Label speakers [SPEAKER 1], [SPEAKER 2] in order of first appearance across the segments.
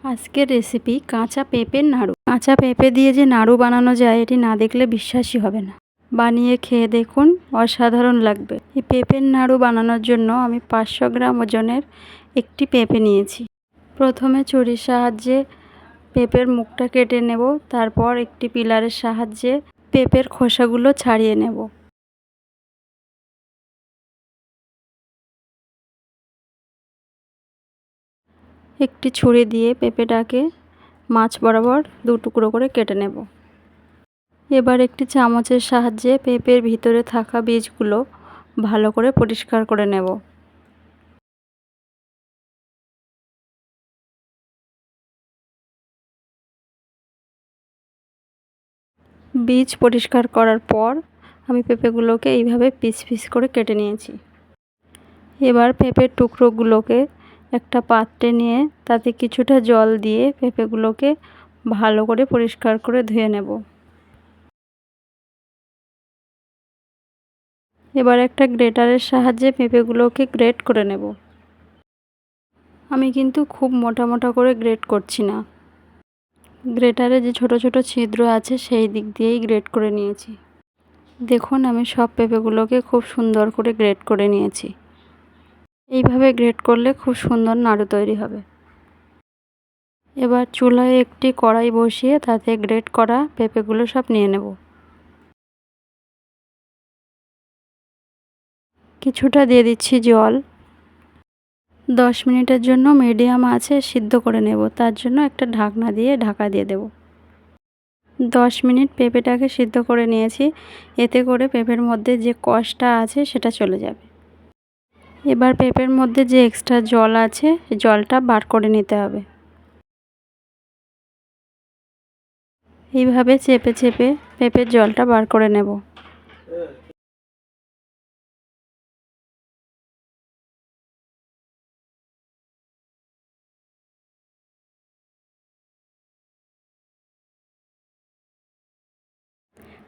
[SPEAKER 1] আজকের রেসিপি কাঁচা পেঁপের নাড়ু। কাঁচা পেঁপে দিয়ে যে নাড়ু বানানো যায় এটি না দেখলে বিশ্বাসই হবে না। বানিয়ে খেয়ে দেখুন, অসাধারণ লাগবে। এই পেঁপের নাড়ু বানানোর জন্য আমি 500 গ্রাম ওজনের একটি পেঁপে নিয়েছি। প্রথমে ছুরির সাহায্যে পেঁপের মুখটা কেটে নেব, তারপর একটি পিলারের সাহায্যে পেঁপের খোসাগুলো ছাড়িয়ে নেব। একটি ছুরি দিয়ে পেঁপেটাকে মাছ বরাবর 2 টুকরো করে কেটে নেব। এবার একটি চামচের সাহায্যে পেঁপের ভিতরে থাকা বীজগুলো ভালো করে পরিষ্কার করে নেব। বীজ পরিষ্কার করার পর আমি পেঁপেগুলোকে এইভাবে পিস পিস করে কেটে নিয়েছি। এবার পেঁপের টুকরোগুলোকে একটা পাত্রে নিয়ে তাতে কিছুটা জল দিয়ে পেঁপেগুলোকে ভালো করে পরিষ্কার করে ধুয়ে নেব। এবার একটা গ্রেটারের সাহায্যে পেঁপেগুলোকে গ্রেট করে নেব। আমি কিন্তু খুব মোটা মোটা করে গ্রেট করছি না, গ্রেটারে যে ছোট ছোট ছিদ্র আছে সেই দিক দিয়েই গ্রেট করে নিয়েছি। দেখুন, আমি সব পেঁপেগুলোকে খুব সুন্দর করে গ্রেট করে নিয়েছি। এইভাবে গ্রেট করলে খুব সুন্দর নাড়ু তৈরি হবে। এবার চুলায় একটি কড়াই বসিয়ে তাতে গ্রেট করা পেঁপেগুলো সব নিয়ে নেব। কিছুটা দিয়ে দিচ্ছি জল। 10 মিনিটের জন্য মিডিয়াম আঁচে সিদ্ধ করে নেব, তার জন্য একটা ঢাকনা দিয়ে ঢাকা দিয়ে দেব। 10 মিনিট পেঁপেটাকে সিদ্ধ করে নিয়েছি, এতে করে পেঁপের মধ্যে যে কষটা আছে সেটা চলে যাবে। এবার পেঁপের মধ্যে যে এক্সট্রা জল আছে জলটা বার করে নিতে হবে। এইভাবে চেপে চেপে পেঁপের জলটা বার করে নেব।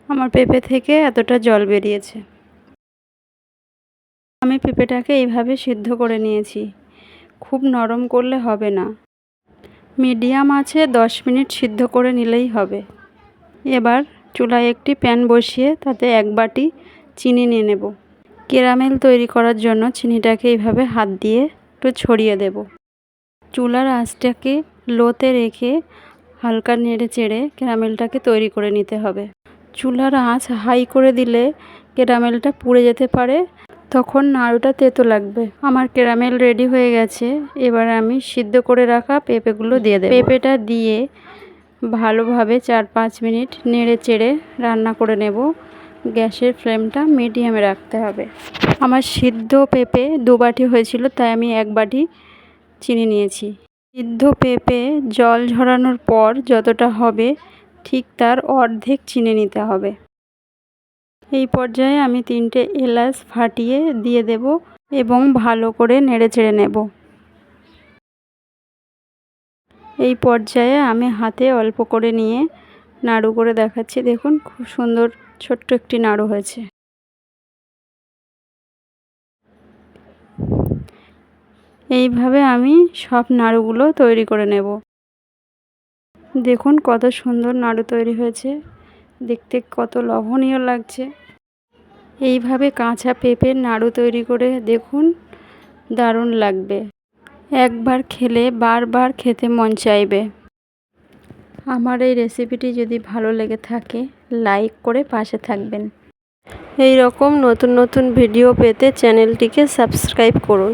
[SPEAKER 1] আমার পেঁপে থেকে এতটা জল বেরিয়েছে। আমি পেঁপেটাকে এইভাবে সিদ্ধ করে নিয়েছি। খুব নরম করলে হবে না, মিডিয়াম আঁচে 10 মিনিট সিদ্ধ করে নিলেই হবে। এবার চুলায় একটি প্যান বসিয়ে তাতে 1 বাটি চিনি নিয়ে নেব। ক্যারামেল তৈরি করার জন্য চিনিটাকে এইভাবে হাত দিয়ে একটু ছড়িয়ে দেব। চুলার আঁচটাকে লোতে রেখে হালকা নেড়ে চেড়ে ক্যারামেলটাকে তৈরি করে নিতে হবে। চুলার আঁচ হাই করে দিলে ক্যারামেলটা পুড়ে যেতে পারে, তখন নাড়ুটা তেতো লাগবে। আমার ক্যারামেল রেডি হয়ে গেছে। এবার আমি সিদ্ধ করে রাখা পেঁপেগুলো দিয়ে দেব। পেঁপেটা দিয়ে ভালোভাবে 4-5 মিনিট নেড়ে চেড়ে রান্না করে নেব। গ্যাসের ফ্লেমটা মিডিয়ামে রাখতে হবে। আমার সিদ্ধ পেঁপে 2 বাটি হয়েছিল, তাই আমি 1 বাটি চিনি নিয়েছি। সিদ্ধ পেঁপে জল ঝরানোর পর যতটা হবে ঠিক তার অর্ধেক চিনি নিতে হবে। এই পর্যায়ে আমি 3টে এলাচ ফাটিয়ে দিয়ে দেব এবং ভালো করে নেড়ে চেড়ে নেব। এই পর্যায়ে আমি হাতে অল্প করে নিয়ে নাড়ু করে দেখাচ্ছি। দেখুন, খুব সুন্দর ছোট্ট একটি নাড়ু হয়েছে। এইভাবে আমি সব নাড়ুগুলো তৈরি করে নেব। দেখুন কত সুন্দর নাড়ু তৈরি হয়েছে, দেখতে কত লোভনীয় লাগছে। এইভাবে কাঁচা পেঁপের নাড়ু তৈরি করে দেখুন, দারুণ লাগবে। একবার খেলে বারবার খেতে মন চাইবে। আমার এই রেসিপিটি যদি ভালো লেগে থাকে লাইক করে পাশে থাকবেন। এই রকম নতুন নতুন ভিডিও পেতে চ্যানেলটিকে সাবস্ক্রাইব করুন।